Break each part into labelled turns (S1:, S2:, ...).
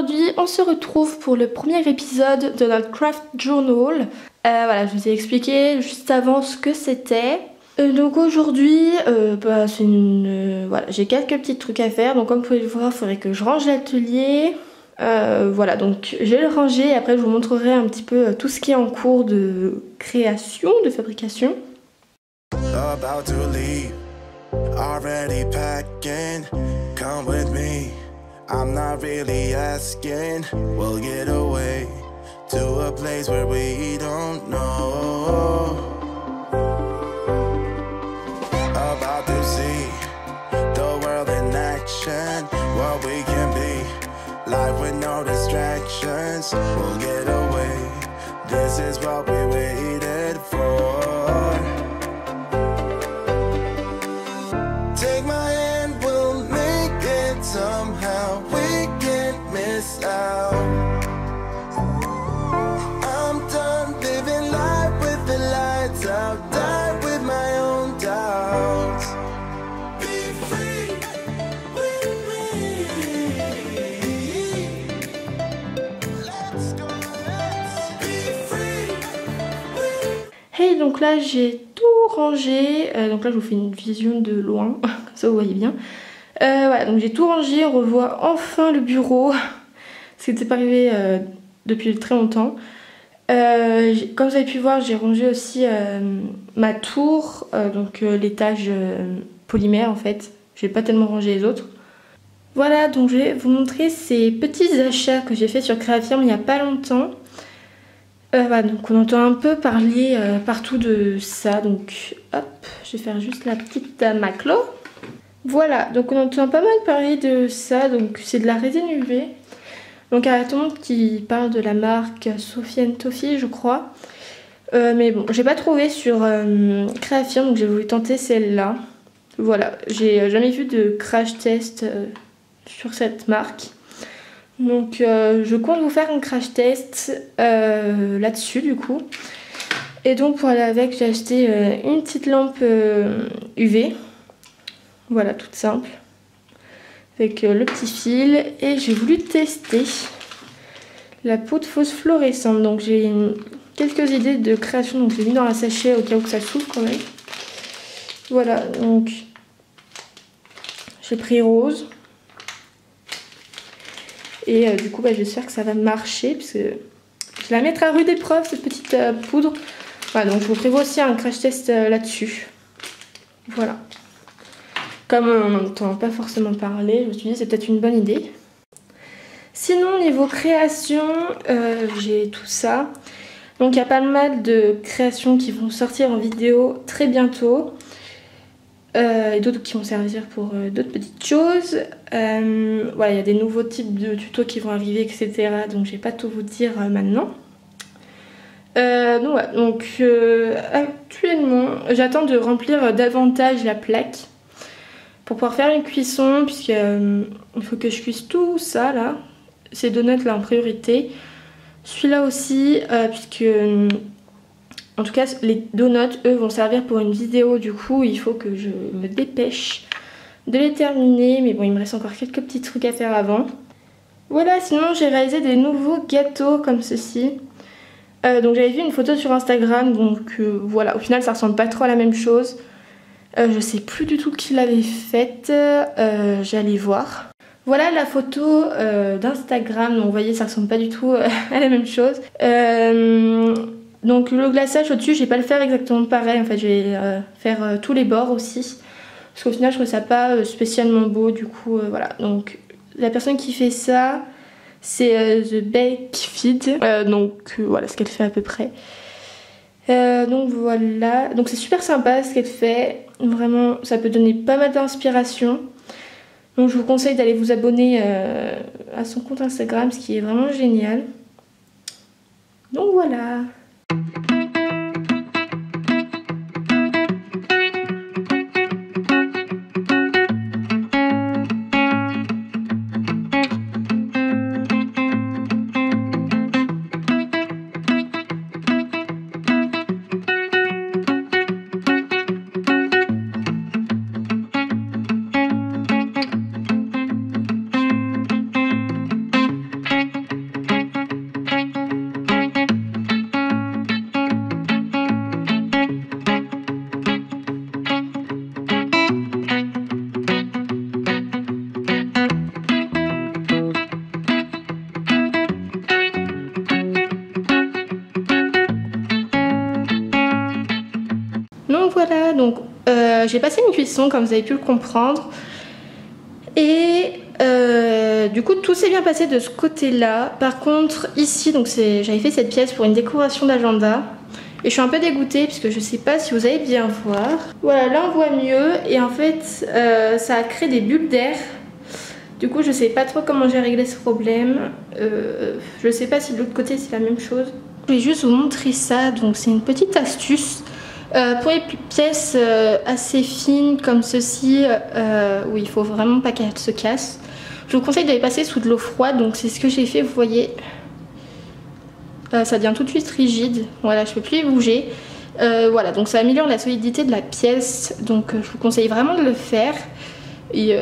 S1: aujourd'hui on se retrouve pour le premier épisode de notre craft journal. Voilà, je vous ai expliqué juste avant ce que c'était. Donc aujourd'hui, voilà, j'ai quelques petits trucs à faire. Donc comme vous pouvez le voir, il faudrait que je range l'atelier. Voilà, donc je vais le ranger et après je vous montrerai un petit peu tout ce qui est en cours de création, de fabrication.
S2: About to leave, already packing, come with me, I'm not really asking, we'll get away to a place where we don't know, about to see the world in action, what we can be, life with no distractions, we'll get away, this is what we waited for. Take my hand, we'll make it somehow. We can't miss out. I'm done living life with the lights out. Die with my own doubts. Be free with me. Let's go, let's be free with...
S1: Hey, donc là j'ai tout rangé. Donc là je vous fais une vision de loin, comme ça vous voyez bien. Voilà, donc j'ai tout rangé, on revoit enfin le bureau. Ce qui n'était pas arrivé depuis très longtemps. Comme vous avez pu voir, j'ai rangé aussi ma tour, donc l'étage polymère en fait. Je vais pas tellement ranger les autres. Voilà, donc je vais vous montrer ces petits achats que j'ai fait sur Créafirm il n'y a pas longtemps. Voilà, donc on entend un peu parler partout de ça, donc hop, je vais faire juste la petite maclo. Voilà, donc on entend pas mal parler de ça, donc c'est de la résine UV. Donc il y a tout le monde qui parle de la marque Sophie & Toffee, je crois. Mais bon, j'ai pas trouvé sur Créafirm, donc j'ai voulu tenter celle-là. Voilà, j'ai jamais vu de crash test sur cette marque. Donc je compte vous faire un crash test là-dessus du coup. Et donc pour aller avec, j'ai acheté une petite lampe UV. Voilà, toute simple. Avec le petit fil. Et j'ai voulu tester la poudre phosphorescente. Donc j'ai quelques idées de création. Donc j'ai mis dans un sachet au cas où que ça s'ouvre quand même. Voilà, donc j'ai pris rose. Et du coup j'espère que ça va marcher puisque je la mettrai à rude épreuve cette petite poudre. Voilà, donc je vous prévois aussi un crash test là-dessus. Voilà. Comme on n'entend pas forcément parler, je me suis dit c'est peut-être une bonne idée. Sinon niveau création, j'ai tout ça. Donc il y a pas mal de créations qui vont sortir en vidéo très bientôt. Et d'autres qui vont servir pour d'autres petites choses. Voilà, il y a des nouveaux types de tutos qui vont arriver, etc. Donc je vais pas tout vous dire maintenant. Donc actuellement, j'attends de remplir davantage la plaque pour pouvoir faire une cuisson, puisqu'il faut que je cuise tout ça là. Ces donuts là en priorité. Celui-là aussi, puisque... En tout cas, les donuts, eux, vont servir pour une vidéo. Du coup, il faut que je me dépêche de les terminer. Mais bon, il me reste encore quelques petits trucs à faire avant. Voilà, sinon, j'ai réalisé des nouveaux gâteaux comme ceci. Donc, j'avais vu une photo sur Instagram. Donc, voilà, au final, ça ressemble pas trop à la même chose. Je sais plus du tout qui l'avait faite. J'allais voir. Voilà la photo d'Instagram. Donc, vous voyez, ça ressemble pas du tout à la même chose. Donc le glaçage au-dessus, je vais pas le faire exactement pareil, en fait je vais faire tous les bords aussi. Parce qu'au final je trouve ça pas spécialement beau, du coup voilà. Donc la personne qui fait ça, c'est The Bake Feed. Donc voilà ce qu'elle fait à peu près. Donc voilà, donc c'est super sympa ce qu'elle fait. Vraiment ça peut donner pas mal d'inspiration. Donc je vous conseille d'aller vous abonner à son compte Instagram, ce qui est vraiment génial. Donc voilà. j'ai passé une cuisson comme vous avez pu le comprendre. Et du coup tout s'est bien passé de ce côté là. Par contre ici, donc j'avais fait cette pièce pour une décoration d'agenda. Et je suis un peu dégoûtée puisque je sais pas si vous allez bien voir. Voilà, là on voit mieux et en fait ça a créé des bulles d'air. Du coup je sais pas trop comment j'ai réglé ce problème. Je sais pas si de l'autre côté c'est la même chose. Je vais juste vous montrer ça, donc c'est une petite astuce. Pour les pièces assez fines comme ceci, où il faut vraiment pas qu'elles se cassent, je vous conseille de les passer sous de l'eau froide, donc c'est ce que j'ai fait, vous voyez. Ça devient tout de suite rigide, voilà, je peux plus les bouger. Voilà, donc ça améliore la solidité de la pièce, donc je vous conseille vraiment de le faire. Et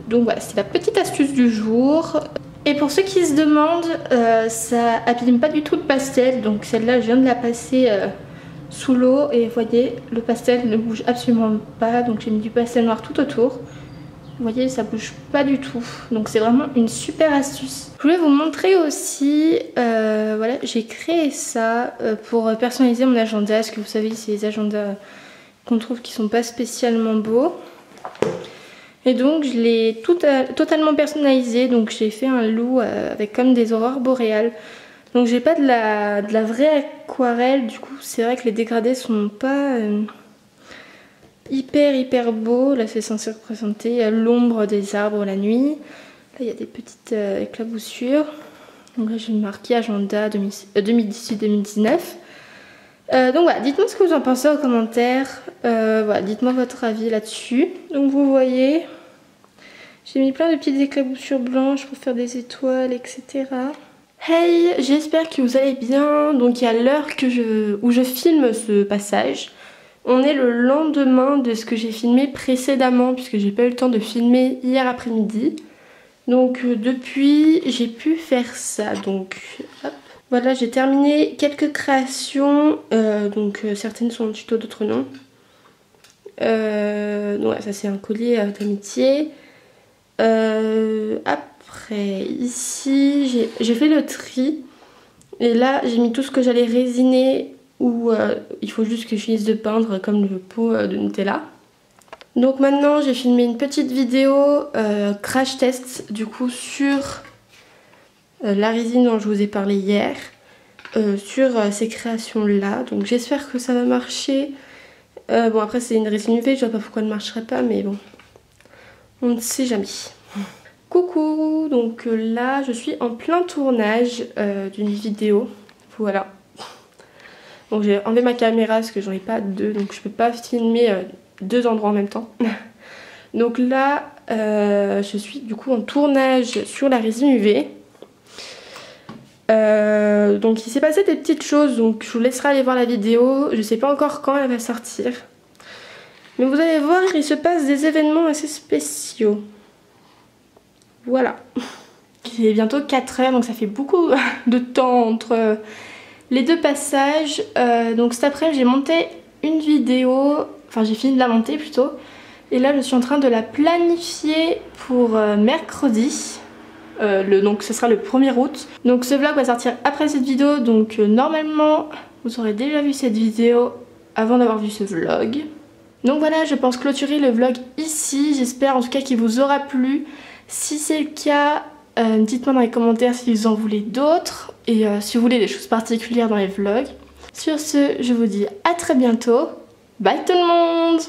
S1: donc voilà, c'est la petite astuce du jour. Et pour ceux qui se demandent, ça abîme pas du tout le pastel, donc celle-là je viens de la passer sous l'eau et vous voyez, le pastel ne bouge absolument pas, donc j'ai mis du pastel noir tout autour. Vous voyez, ça bouge pas du tout, donc c'est vraiment une super astuce. Je voulais vous montrer aussi, voilà, j'ai créé ça pour personnaliser mon agenda, parce que vous savez, c'est les agendas qu'on trouve qui sont pas spécialement beaux. Et donc je l'ai totalement personnalisé, donc j'ai fait un loup avec comme des aurores boréales. Donc j'ai pas de la vraie aquarelle, du coup c'est vrai que les dégradés sont pas hyper beaux. Là c'est censé représenter l'ombre des arbres la nuit. Là il y a des petites éclaboussures. Donc là j'ai marqué agenda 2018-2019. Donc voilà, dites-moi ce que vous en pensez en commentaire. Voilà, dites-moi votre avis là-dessus. Donc vous voyez, j'ai mis plein de petites éclaboussures blanches pour faire des étoiles, etc. Hey, j'espère que vous allez bien. Donc il y a l'heure où je filme ce passage. On est le lendemain de ce que j'ai filmé précédemment, puisque j'ai pas eu le temps de filmer hier après-midi. Donc depuis, j'ai pu faire ça. Donc hop. Voilà, j'ai terminé quelques créations. Certaines sont en tuto, d'autres non. Donc ouais, ça c'est un collier d'amitié. Après, ici, j'ai fait le tri. Et là, j'ai mis tout ce que j'allais résiner ou il faut juste que je finisse de peindre comme le pot de Nutella. Donc maintenant, j'ai filmé une petite vidéo crash test du coup sur la résine dont je vous ai parlé hier, sur ces créations-là. Donc j'espère que ça va marcher. Bon, après, c'est une résine UV, je vois pas pourquoi elle ne marcherait pas, mais bon, on ne sait jamais. Coucou, donc là je suis en plein tournage d'une vidéo, voilà. Donc j'ai enlevé ma caméra parce que j'en ai pas deux, donc je peux pas filmer deux endroits en même temps. Donc là je suis du coup en tournage sur la résine UV. Donc il s'est passé des petites choses, donc je vous laisserai aller voir la vidéo, je sais pas encore quand elle va sortir. Mais vous allez voir, il se passe des événements assez spéciaux. Voilà. Il est bientôt 4 h, donc ça fait beaucoup de temps entre les deux passages. Donc cet après-midi, j'ai monté une vidéo, enfin j'ai fini de la monter plutôt. Et là, je suis en train de la planifier pour mercredi. Donc ce sera le 1er août. Donc ce vlog va sortir après cette vidéo, donc normalement, vous aurez déjà vu cette vidéo avant d'avoir vu ce vlog. Donc voilà, je pense clôturer le vlog ici. J'espère en tout cas qu'il vous aura plu. Si c'est le cas, dites-moi dans les commentaires si vous en voulez d'autres et si vous voulez des choses particulières dans les vlogs. Sur ce, je vous dis à très bientôt. Bye tout le monde!